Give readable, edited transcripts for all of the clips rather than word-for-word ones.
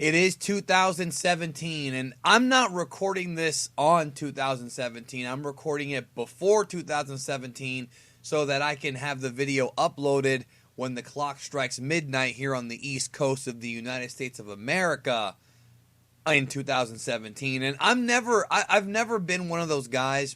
It is 2017, and I'm not recording this on 2017. I'm recording it before 2017 so that I can have the video uploaded when the clock strikes midnight here on the East Coast of the United States of America in 2017. And I've never been one of those guys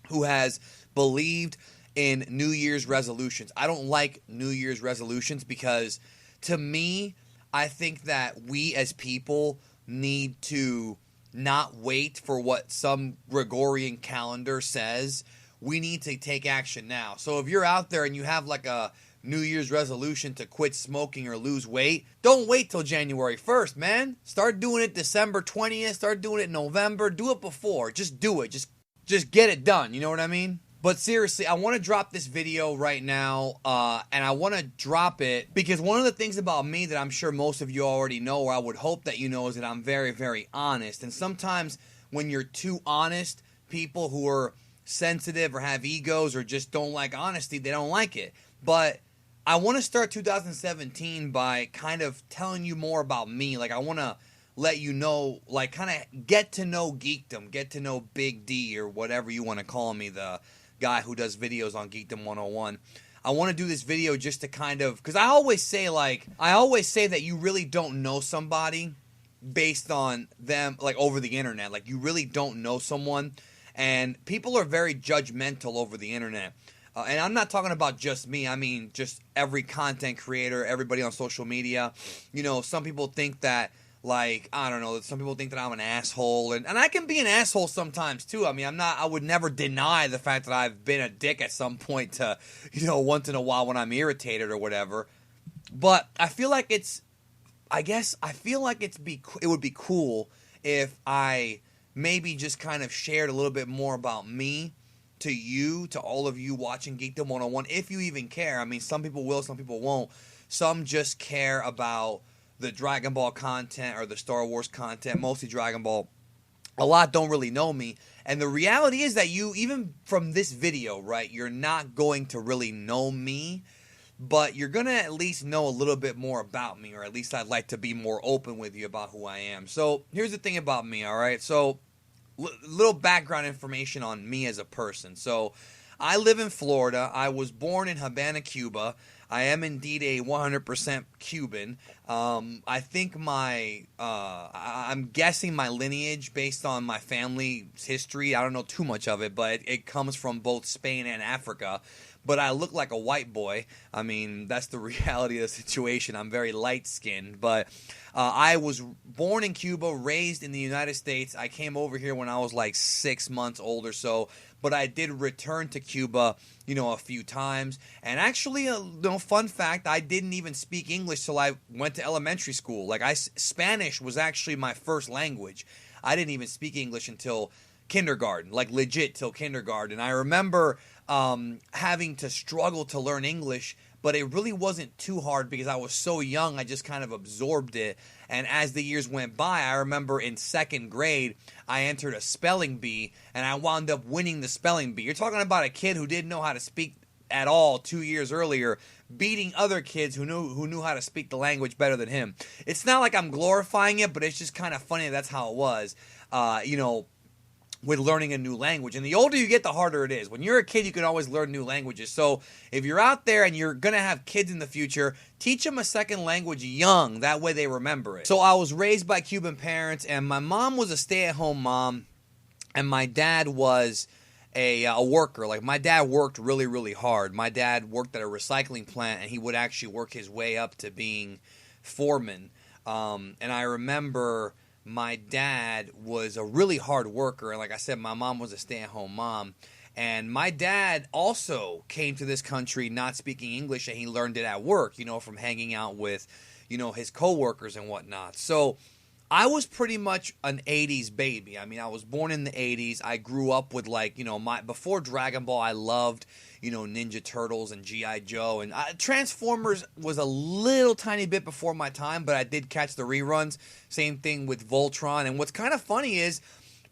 who has believed in New Year's resolutions. I don't like New Year's resolutions because, to me, I think that we as people need to not wait for what some Gregorian calendar says. We need to take action now. So if you're out there and you have like a New Year's resolution to quit smoking or lose weight, don't wait till January 1st, man. Start doing it December 20th. Start doing it November. Do it before. Just do it. Just get it done. You know what I mean? But seriously, I want to drop this video right now, and I want to drop it because one of the things about me that I'm sure most of you already know, or I would hope that you know, is that I'm very, very honest. And sometimes when you're too honest, people who are sensitive or have egos or just don't like honesty, they don't like it. But I want to start 2017 by kind of telling you more about me. Like, I want to let you know, like, kind of get to know Geekdom, get to know Big D, or whatever you want to call me, the guy who does videos on Geekdom101. I want to do this video just to kind of, because I always say that you really don't know somebody based on them, like, over the internet. Like, you really don't know someone, and people are very judgmental over the internet. And I'm not talking about just me. I mean, just every content creator, everybody on social media. You know, some people think that, like, I don't know, some people think that I'm an asshole, and I can be an asshole sometimes too. I mean, I would never deny the fact that I've been a dick at some point to, you know, once in a while when I'm irritated or whatever. But I feel like it would be cool if I maybe just kind of shared a little bit more about me to you, to all of you watching Geekdom101, if you even care. I mean, some people will, some people won't. Some just care about the Dragon Ball content or the Star Wars content, mostly Dragon Ball. A lot don't really know me. And the reality is that you, even from this video, right, you're not going to really know me, but you're going to at least know a little bit more about me, or at least I'd like to be more open with you about who I am. So here's the thing about me, all right? So little background information on me as a person. So I live in Florida. I was born in Havana, Cuba. I am indeed a 100% Cuban. I think I'm guessing my lineage based on my family's history. I don't know too much of it, but it comes from both Spain and Africa. But I look like a white boy. I mean, that's the reality of the situation. I'm very light-skinned. But I was born in Cuba, raised in the United States. I came over here when I was like 6 months old or so. But I did return to Cuba, you know, a few times. And actually, fun fact, I didn't even speak English till I went to elementary school. Like, Spanish was actually my first language. I didn't even speak English until kindergarten, like legit till kindergarten. I remember having to struggle to learn English, but it really wasn't too hard because I was so young. I just kind of absorbed it. And as the years went by, I remember in second grade, I entered a spelling bee, and I wound up winning the spelling bee. You're talking about a kid who didn't know how to speak at all 2 years earlier, beating other kids who knew how to speak the language better than him. It's not like I'm glorifying it, but it's just kind of funny that's how it was. You know, with learning a new language. And the older you get, the harder it is. When you're a kid, you can always learn new languages. So if you're out there and you're going to have kids in the future, teach them a second language young. That way they remember it. So I was raised by Cuban parents, and my mom was a stay-at-home mom, and my dad was a worker. Like, my dad worked really, really hard. My dad worked at a recycling plant, and he would actually work his way up to being foreman. And I remember my dad was a really hard worker, and like I said, my mom was a stay-at-home mom. And my dad also came to this country not speaking English, and he learned it at work, you know, from hanging out with, you know, his coworkers and whatnot. So I was pretty much an 80s baby. I mean, I was born in the 80s. I grew up with, like, you know, before Dragon Ball, I loved, you know, Ninja Turtles and G.I. Joe. And Transformers was a little tiny bit before my time, but I did catch the reruns. Same thing with Voltron. And what's kind of funny is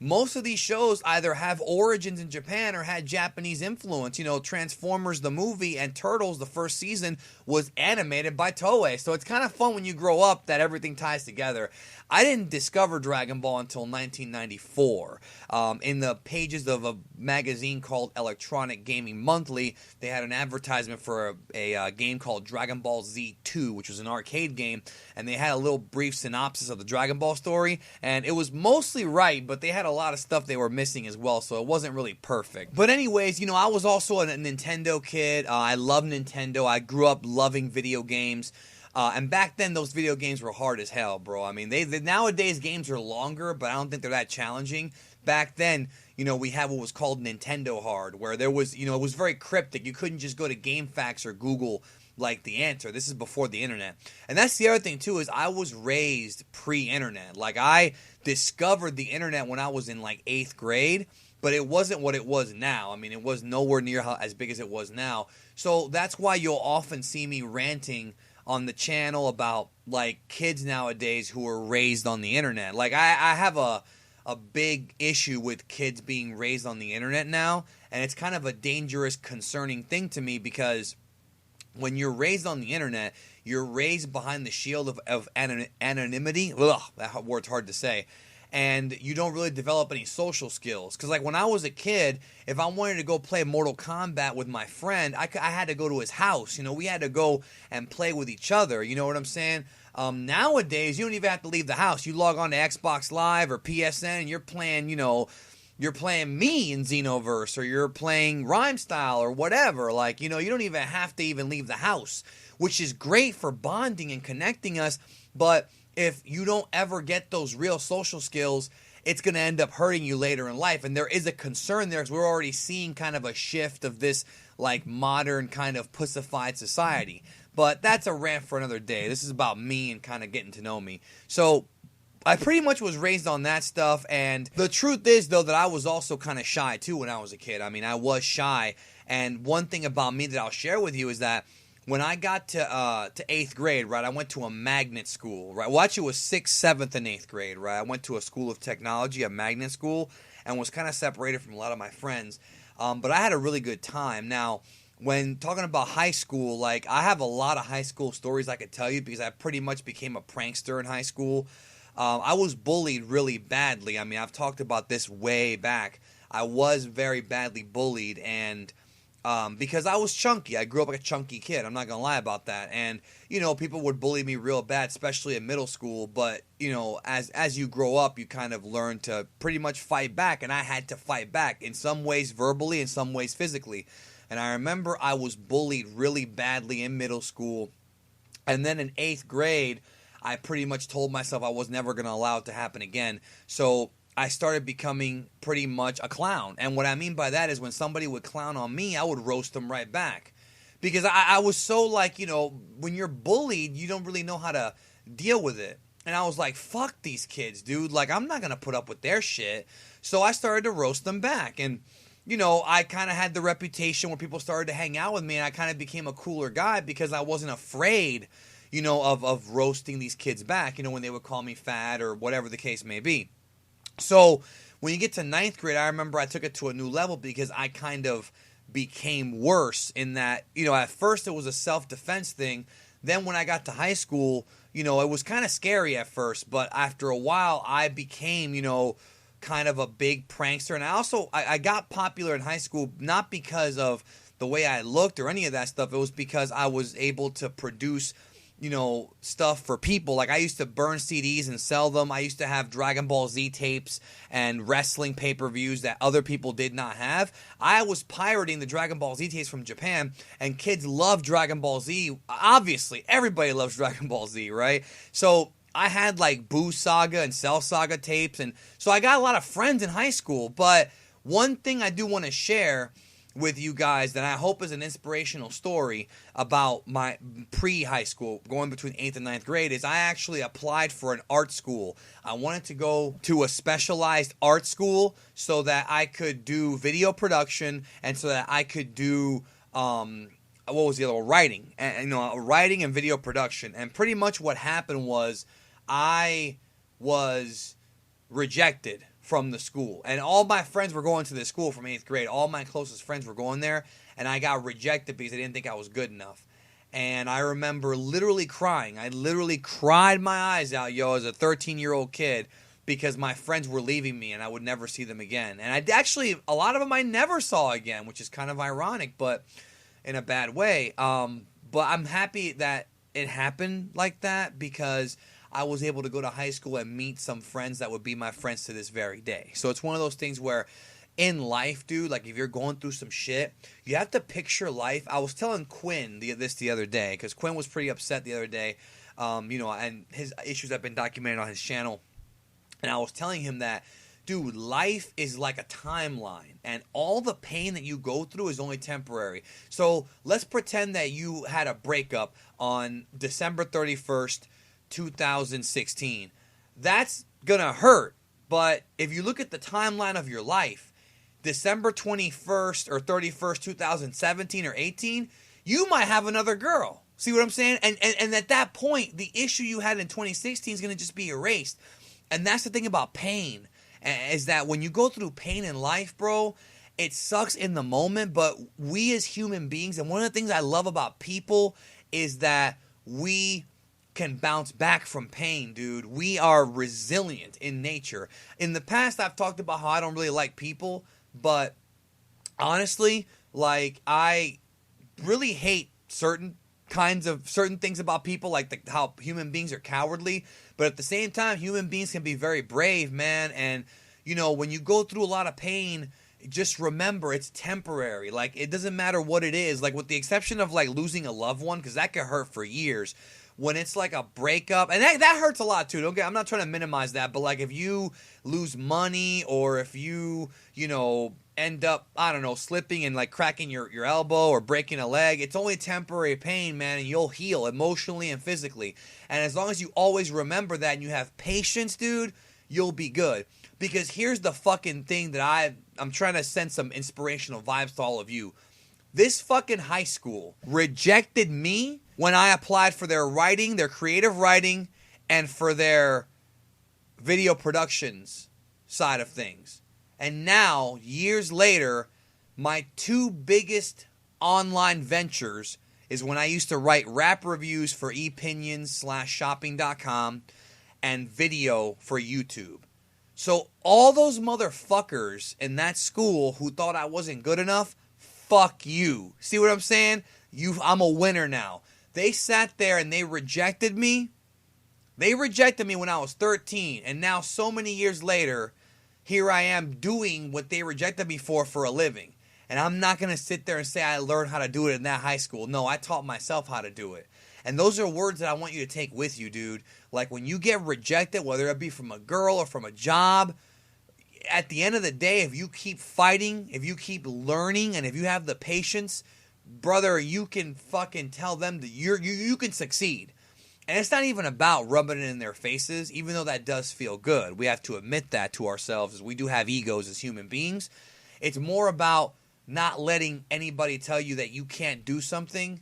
most of these shows either have origins in Japan or had Japanese influence. You know, Transformers the movie and Turtles the first season was animated by Toei. So it's kind of fun when you grow up that everything ties together. I didn't discover Dragon Ball until 1994. In the pages of a magazine called Electronic Gaming Monthly, they had an advertisement for a game called Dragon Ball Z 2, which was an arcade game, and they had a little brief synopsis of the Dragon Ball story, and it was mostly right, but they had a lot of stuff they were missing as well, so it wasn't really perfect. But anyways, you know, I was also a Nintendo kid. I love Nintendo. I grew up loving video games. And back then, those video games were hard as hell, bro. I mean, nowadays games are longer, but I don't think they're that challenging. Back then, you know, we had what was called Nintendo Hard, where there was, you know, it was very cryptic. You couldn't just go to GameFAQs or Google, like, the answer. This is before the internet. And that's the other thing, too, is I was raised pre-internet. Like, I discovered the internet when I was in, like, 8th grade, but it wasn't what it was now. I mean, it was nowhere near as big as it was now. So that's why you'll often see me ranting on the channel about, like, kids nowadays who are raised on the internet. Like, I have a big issue with kids being raised on the internet now, and it's kind of a dangerous, concerning thing to me, because when you're raised on the internet, you're raised behind the shield of anonymity. Ugh, that word's hard to say. And you don't really develop any social skills. Because, like, when I was a kid, if I wanted to go play Mortal Kombat with my friend, I had to go to his house. You know, we had to go and play with each other. You know what I'm saying? Nowadays, you don't even have to leave the house. You log on to Xbox Live or PSN, and you're playing, you know, you're playing me in Xenoverse, or you're playing Rhyme Style or whatever. Like, you know, you don't even have to even leave the house, which is great for bonding and connecting us. But if you don't ever get those real social skills, it's going to end up hurting you later in life. And there is a concern there, because we're already seeing kind of a shift of this, like, modern kind of pussified society. But that's a rant for another day. This is about me and kind of getting to know me. So I pretty much was raised on that stuff. And the truth is, though, that I was also kind of shy, too, when I was a kid. I mean, I was shy. And one thing about me that I'll share with you is that when I got to 8th grade, right, I went to a magnet school, right? Well, actually, it was 6th, 7th, and 8th grade, right? I went to a school of technology, a magnet school, and was kind of separated from a lot of my friends. But I had a really good time. Now, when talking about high school, like, I have a lot of high school stories I could tell you, because I pretty much became a prankster in high school. I was bullied really badly. I mean, I've talked about this way back. I was very badly bullied, and because I was chunky. I grew up like a chunky kid. I'm not going to lie about that. And, you know, people would bully me real bad, especially in middle school. But, you know, as you grow up, you kind of learn to pretty much fight back. And I had to fight back, in some ways verbally, in some ways physically. And I remember I was bullied really badly in middle school. And then in 8th grade, I pretty much told myself I was never going to allow it to happen again. So I started becoming pretty much a clown. And what I mean by that is, when somebody would clown on me, I would roast them right back. Because I was so, like, you know, when you're bullied, you don't really know how to deal with it. And I was like, fuck these kids, dude. Like, I'm not going to put up with their shit. So I started to roast them back. And, you know, I kind of had the reputation where people started to hang out with me, and I kind of became a cooler guy because I wasn't afraid, you know, of roasting these kids back, you know, when they would call me fat or whatever the case may be. So when you get to 9th grade, I remember I took it to a new level, because I kind of became worse in that, you know, at first it was a self-defense thing. Then when I got to high school, you know, it was kind of scary at first, but after a while I became, you know, kind of a big prankster. And I got popular in high school, not because of the way I looked or any of that stuff. It was because I was able to produce, you know, stuff for people. Like, I used to burn CDs and sell them. I used to have Dragon Ball Z tapes and wrestling pay-per-views that other people did not have. I was pirating the Dragon Ball Z tapes from Japan, and kids love Dragon Ball Z. Obviously, everybody loves Dragon Ball Z, right? So I had, like, Boo Saga and Cell Saga tapes, and so I got a lot of friends in high school. But one thing I do want to share with you guys that I hope is an inspirational story about my pre-high school, going between 8th and 9th grade, is I actually applied for an art school. I wanted to go to a specialized art school so that I could do video production, and so that I could do what was the other one? Writing. And, you know, writing and video production. And pretty much what happened was I was rejected from the school. And all my friends were going to this school from 8th grade. All my closest friends were going there. And I got rejected because they didn't think I was good enough. And I remember literally crying. I literally cried my eyes out, as a 13-year-old kid, because my friends were leaving me and I would never see them again. And a lot of them I never saw again, which is kind of ironic, but in a bad way. But I'm happy that it happened like that, because I was able to go to high school and meet some friends that would be my friends to this very day. So it's one of those things where in life, dude, like if you're going through some shit, you have to picture life. I was telling Quinn this the other day, because Quinn was pretty upset the other day, and his issues have been documented on his channel. And I was telling him that, dude, life is like a timeline, and all the pain that you go through is only temporary. So let's pretend that you had a breakup on December 31st, 2016. That's gonna hurt. But if you look at the timeline of your life, December 21st or 31st, 2017 or 18, you might have another girl. See what I'm saying? And at that point, the issue you had in 2016 is going to just be erased. And that's the thing about pain, is that when you go through pain in life, bro, it sucks in the moment, but we as human beings, and one of the things I love about people is that we can bounce back from pain, dude. We are resilient in nature. In the past, I've talked about how I don't really like people, but honestly, like, I really hate certain things about people, like how human beings are cowardly, but at the same time, human beings can be very brave, man. And when you go through a lot of pain, just remember it's temporary. Like, it doesn't matter what it is, like with the exception of like losing a loved one, because that could hurt for years. When it's like a breakup, and that hurts a lot too. I'm not trying to minimize that, but like if you lose money, or if you end up, I don't know, slipping and like cracking your elbow or breaking a leg, it's only temporary pain, man, and you'll heal emotionally and physically. And as long as you always remember that and you have patience, dude, you'll be good. Because here's the fucking thing that I'm trying to send some inspirational vibes to all of you. This fucking high school rejected me when I applied for their writing, their creative writing, and for their video productions side of things. And now, years later, my two biggest online ventures is when I used to write rap reviews for ePinions/shopping.com and video for YouTube. So all those motherfuckers in that school who thought I wasn't good enough, fuck you. See what I'm saying? I'm a winner now. They sat there and they rejected me. They rejected me when I was 13. And now so many years later, here I am doing what they rejected me for a living. And I'm not going to sit there and say I learned how to do it in that high school. No, I taught myself how to do it. And those are words that I want you to take with you, dude. Like when you get rejected, whether it be from a girl or from a job, at the end of the day, if you keep fighting, if you keep learning, and if you have the patience, brother, you can fucking tell them that you can succeed. And it's not even about rubbing it in their faces, even though that does feel good. We have to admit that to ourselves, as we do have egos as human beings. It's more about not letting anybody tell you that you can't do something.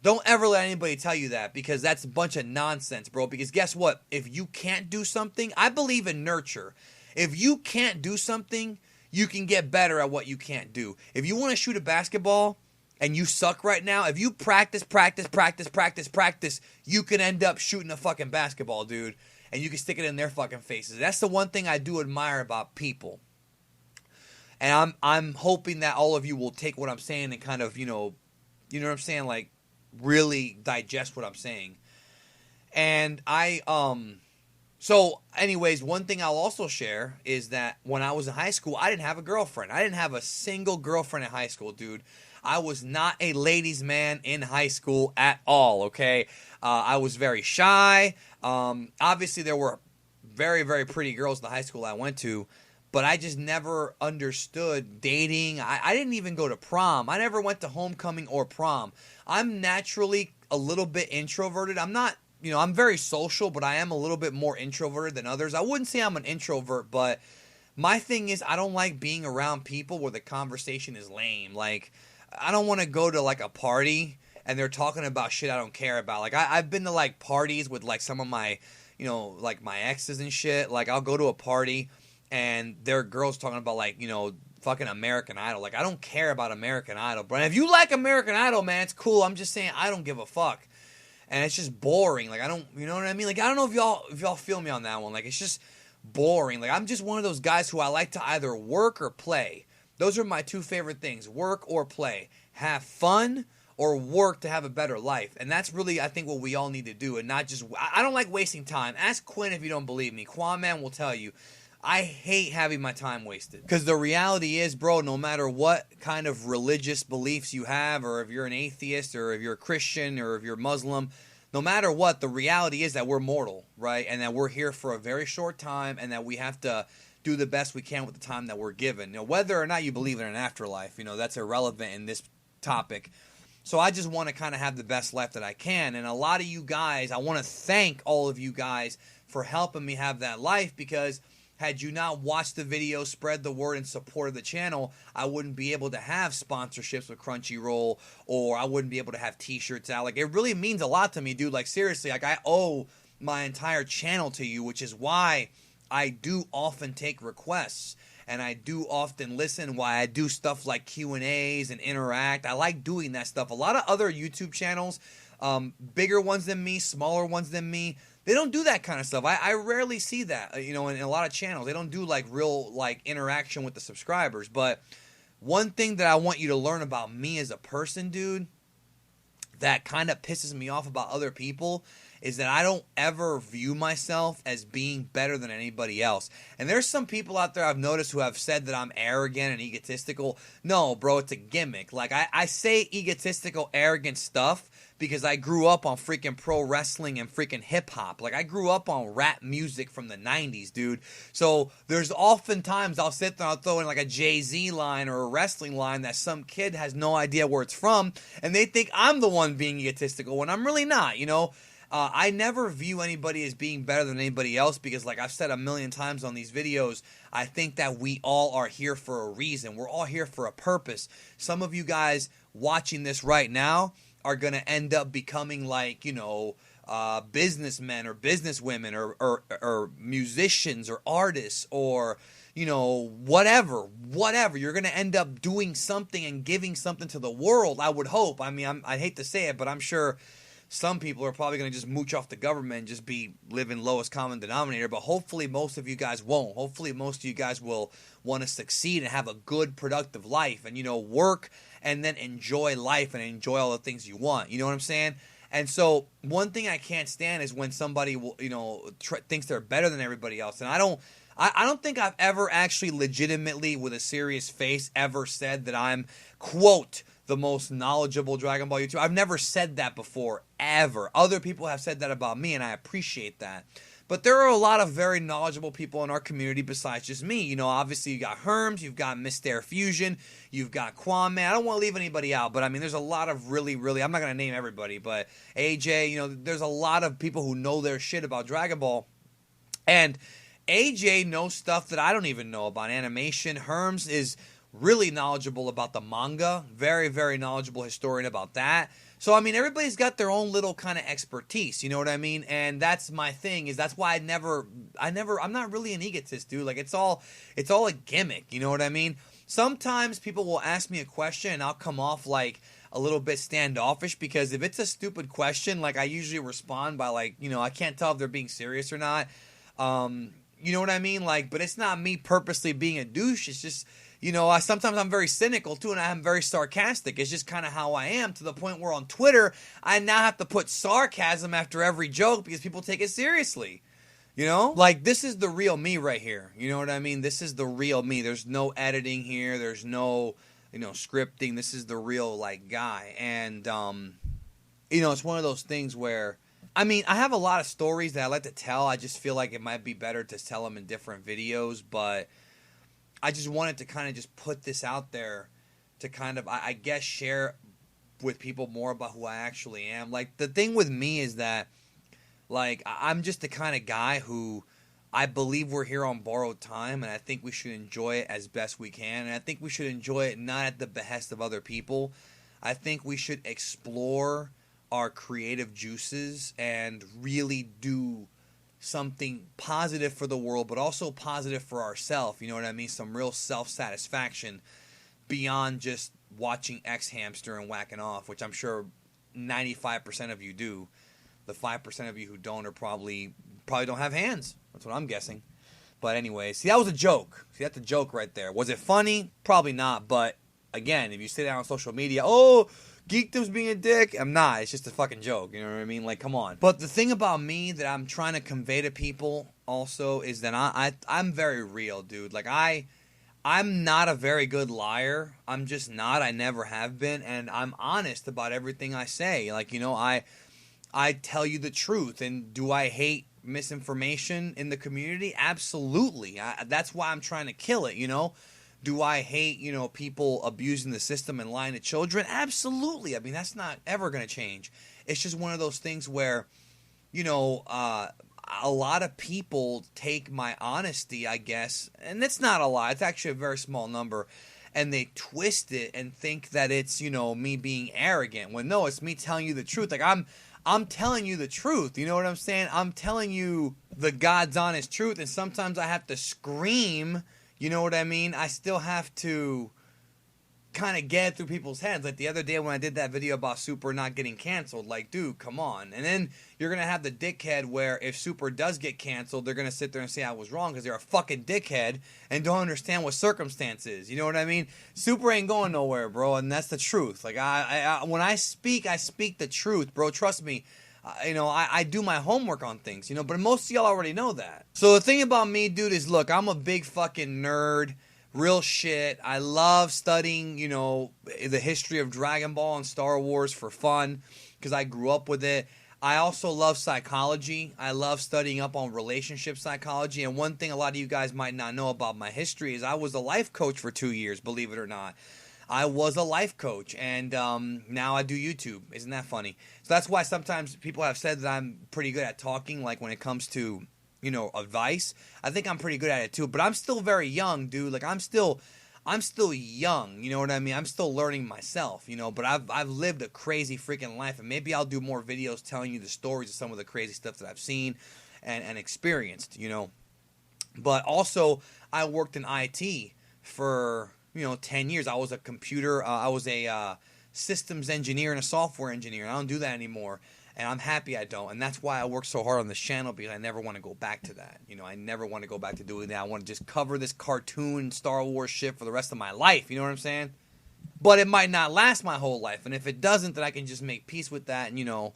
Don't ever let anybody tell you that, because that's a bunch of nonsense, bro. Because guess what? If you can't do something, I believe in nurture. If you can't do something, you can get better at what you can't do. If you want to shoot a basketball and you suck right now, if you practice, you can end up shooting a fucking basketball, dude. And you can stick it in their fucking faces. That's the one thing I do admire about people. And I'm hoping that all of you will take what I'm saying and kind of, you know what I'm saying? Like, really digest what I'm saying. And so anyways, one thing I'll also share is that when I was in high school, I didn't have a girlfriend. I didn't have a single girlfriend in high school, dude. I was not a ladies' man in high school at all, okay? I was very shy. Obviously, there were very, very pretty girls in the high school I went to, but I just never understood dating. I didn't even go to prom. I never went to homecoming or prom. I'm naturally a little bit introverted. I'm not, I'm very social, but I am a little bit more introverted than others. I wouldn't say I'm an introvert, but my thing is I don't like being around people where the conversation is lame. Like, I don't want to go to like a party and they're talking about shit I don't care about. Like, I've been to like parties with like some of my, like my exes and shit. Like, I'll go to a party and there are girls talking about, like, you know, fucking American Idol. Like, I don't care about American Idol, bro. And if you like American Idol, man, it's cool. I'm just saying I don't give a fuck. And it's just boring. Like, I don't, you know what I mean? Like, I don't know if y'all feel me on that one. Like, it's just boring. Like, I'm just one of those guys who I like to either work or play. Those are my two favorite things, work or play. Have fun or work to have a better life. And that's really, I think, what we all need to do. And not just, I don't like wasting time. Ask Quinn if you don't believe me. Quaman will tell you. I hate having my time wasted. Because the reality is, bro, no matter what kind of religious beliefs you have, or if you're an atheist, or if you're a Christian, or if you're Muslim, no matter what, the reality is that we're mortal, right? And that we're here for a very short time, and that we have to do the best we can with the time that we're given. You know, whether or not you believe in an afterlife, you know, that's irrelevant in this topic. So I just want to kind of have the best life that I can. And a lot of you guys, I want to thank all of you guys for helping me have that life, because had you not watched the video, spread the word, and supported the channel, I wouldn't be able to have sponsorships with Crunchyroll, or I wouldn't be able to have t-shirts out. Like, it really means a lot to me, dude. Like, seriously, like, I owe my entire channel to you, which is why I do often take requests, and I do often listen, why I do stuff like Q&As and interact. I like doing that stuff. A lot of other YouTube channels, bigger ones than me, smaller ones than me, they don't do that kind of stuff. I rarely see that, you know, in a lot of channels. They don't do, like, real, like, interaction with the subscribers. But one thing that I want you to learn about me as a person, dude, that kind of pisses me off about other people, is that I don't ever view myself as being better than anybody else. And there's some people out there I've noticed who have said that I'm arrogant and egotistical. No, bro, it's a gimmick. Like, I say egotistical, arrogant stuff because I grew up on freaking pro wrestling and freaking hip-hop. Like, I grew up on rap music from the 90s, dude. So there's oftentimes I'll sit there and I'll throw in, like, a Jay-Z line or a wrestling line that some kid has no idea where it's from, and they think I'm the one being egotistical when I'm really not, you know? I never view anybody as being better than anybody else because, like I've said a million times on these videos, I think that we all are here for a reason. We're all here for a purpose. Some of you guys watching this right now are going to end up becoming, like, you know, businessmen or businesswomen or musicians or artists or, you know, whatever. You're going to end up doing something and giving something to the world, I would hope. I mean, I hate to say it, but I'm sure some people are probably going to just mooch off the government and just be living lowest common denominator, but hopefully most of you guys won't. Hopefully most of you guys will want to succeed and have a good, productive life and, you know, work and then enjoy life and enjoy all the things you want. You know what I'm saying? And so one thing I can't stand is when somebody will, you know, thinks they're better than everybody else. And I don't think I've ever actually legitimately, with a serious face, ever said that I'm, quote, the most knowledgeable Dragon Ball YouTuber. I've never said that before, ever. Other people have said that about me, and I appreciate that. But there are a lot of very knowledgeable people in our community besides just me. You know, obviously you got Herms, you've got Mr. Fusion, you've got Quaman. I don't want to leave anybody out, but I mean, there's a lot of really, I'm not going to name everybody, but AJ, you know, there's a lot of people who know their shit about Dragon Ball. And AJ knows stuff that I don't even know about animation. Herms is really knowledgeable about the manga. Very, very knowledgeable historian about that. So, I mean, everybody's got their own little kind of expertise, you know what I mean? And that's my thing, is that's why I'm not really an egotist, dude. Like, it's all a gimmick, you know what I mean? Sometimes people will ask me a question and I'll come off like a little bit standoffish, because if it's a stupid question, like, I usually respond by, like, you know, I can't tell if they're being serious or not. You know what I mean? Like, but it's not me purposely being a douche. It's just, you know, sometimes I'm very cynical too, and I'm very sarcastic. It's just kind of how I am, to the point where on Twitter, I now have to put sarcasm after every joke because people take it seriously. You know? Like, this is the real me right here. You know what I mean? This is the real me. There's no editing here. There's no, you know, scripting. This is the real, like, guy. And, you know, it's one of those things where, I mean, I have a lot of stories that I like to tell. I just feel like it might be better to tell them in different videos, but I just wanted to kind of just put this out there to kind of, I guess, share with people more about who I actually am. Like, the thing with me is that, like, I'm just the kind of guy who, I believe we're here on borrowed time, and I think we should enjoy it as best we can. And I think we should enjoy it not at the behest of other people. I think we should explore our creative juices and really do something positive for the world, but also positive for ourselves. You know what I mean? Some real self-satisfaction beyond just watching X Hamster and whacking off, which I'm sure 95% of you do. The 5% of you who don't are probably don't have hands. That's what I'm guessing. But anyway, see, that was a joke. See, that's a joke right there. Was it funny? Probably not. But again, if you sit down on social media, oh, Geekdom's being a dick. I'm not. It's just a fucking joke. You know what I mean? Like, come on. But the thing about me that I'm trying to convey to people also is that I'm very real, dude. Like, I'm not a very good liar. I'm just not. I never have been. And I'm honest about everything I say. Like, you know, I tell you the truth. And do I hate misinformation in the community? Absolutely. That's why I'm trying to kill it, you know? Do I hate, you know, people abusing the system and lying to children? Absolutely. I mean, that's not ever going to change. It's just one of those things where, you know, a lot of people take my honesty, I guess, and it's not a lot. It's actually a very small number, and they twist it and think that it's, you know, me being arrogant. When no, it's me telling you the truth. Like, I'm telling you the truth. You know what I'm saying? I'm telling you the God's honest truth, and sometimes I have to scream. You know what I mean? I still have to kind of get it through people's heads. Like the other day when I did that video about Super not getting canceled, like, dude, come on. And then you're going to have the dickhead where if Super does get canceled, they're going to sit there and say I was wrong because they're a fucking dickhead and don't understand what circumstance is. You know what I mean? Super ain't going nowhere, bro, and that's the truth. Like, when I speak the truth, bro. Trust me. You know, I do my homework on things, you know, but most of y'all already know that. So the thing about me, dude, is look, I'm a big fucking nerd. Real shit. I love studying, you know, the history of Dragon Ball and Star Wars for fun because I grew up with it. I also love psychology. I love studying up on relationship psychology. And one thing a lot of you guys might not know about my history is I was a life coach for 2 years, believe it or not. I was a life coach, and now I do YouTube. Isn't that funny? So that's why sometimes people have said that I'm pretty good at talking, like when it comes to, you know, advice. I think I'm pretty good at it too, but I'm still very young, dude. Like I'm still young, you know what I mean? I'm still learning myself, you know, but I've lived a crazy freaking life, and maybe I'll do more videos telling you the stories of some of the crazy stuff that I've seen and experienced, you know. But also, I worked in IT for, you know, 10 years. I was a systems engineer and a software engineer. I don't do that anymore, and I'm happy I don't. And that's why I work so hard on this channel, because I never want to go back to that. You know, I never want to go back to doing that. I want to just cover this cartoon Star Wars shit for the rest of my life. You know what I'm saying? But it might not last my whole life, and if it doesn't, then I can just make peace with that and, you know,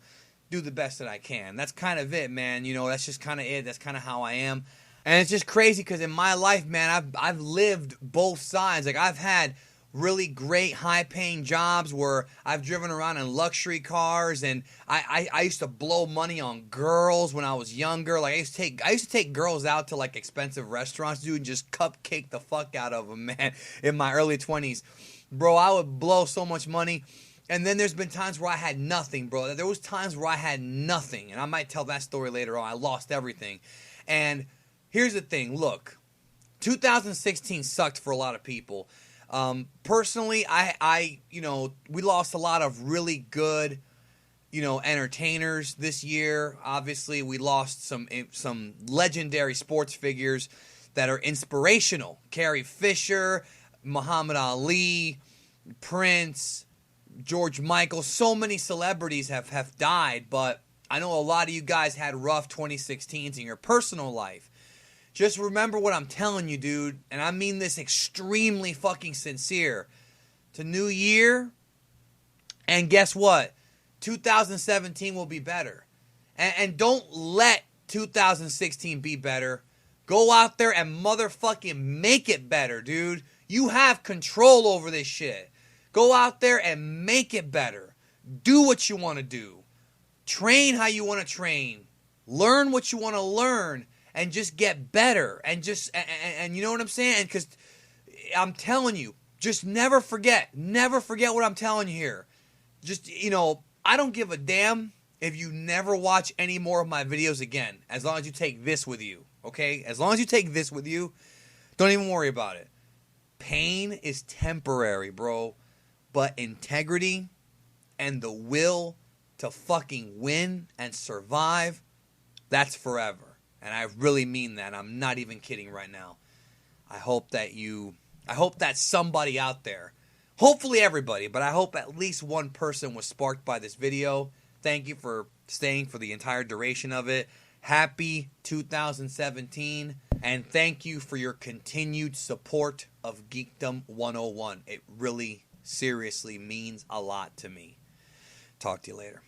do the best that I can. That's kind of it, man. You know, that's just kind of it. That's kind of how I am. And it's just crazy because in my life, man, I've lived both sides. Like, I've had really great high-paying jobs where I've driven around in luxury cars, and I used to blow money on girls when I was younger. Like, I used to take girls out to, like, expensive restaurants, dude, and just cupcake the fuck out of them, man, in my early 20s. Bro, I would blow so much money. And then there's been times where I had nothing, bro. There was times where I had nothing, and I might tell that story later on. I lost everything. And here's the thing. Look, 2016 sucked for a lot of people. Personally, I you know, we lost a lot of really good, you know, entertainers this year. Obviously, we lost some legendary sports figures that are inspirational. Carrie Fisher, Muhammad Ali, Prince, George Michael. So many celebrities have died, but I know a lot of you guys had rough 2016s in your personal life. Just remember what I'm telling you, dude, and I mean this extremely fucking sincere. It's a new year, and guess what? 2017 will be better. And don't let 2016 be better. Go out there and motherfucking make it better, dude. You have control over this shit. Go out there and make it better. Do what you want to do. Train how you want to train. Learn what you want to learn. And just get better, and you know what I'm saying? Because I'm telling you, just never forget what I'm telling you here. Just, you know, I don't give a damn if you never watch any more of my videos again, as long as you take this with you, okay? As long as you take this with you, don't even worry about it. Pain is temporary, bro, but integrity and the will to fucking win and survive, that's forever. And I really mean that. I'm not even kidding right now. I hope that somebody out there, hopefully everybody, but I hope at least one person was sparked by this video. Thank you for staying for the entire duration of it. Happy 2017, and thank you for your continued support of Geekdom 101. It really, seriously means a lot to me. Talk to you later.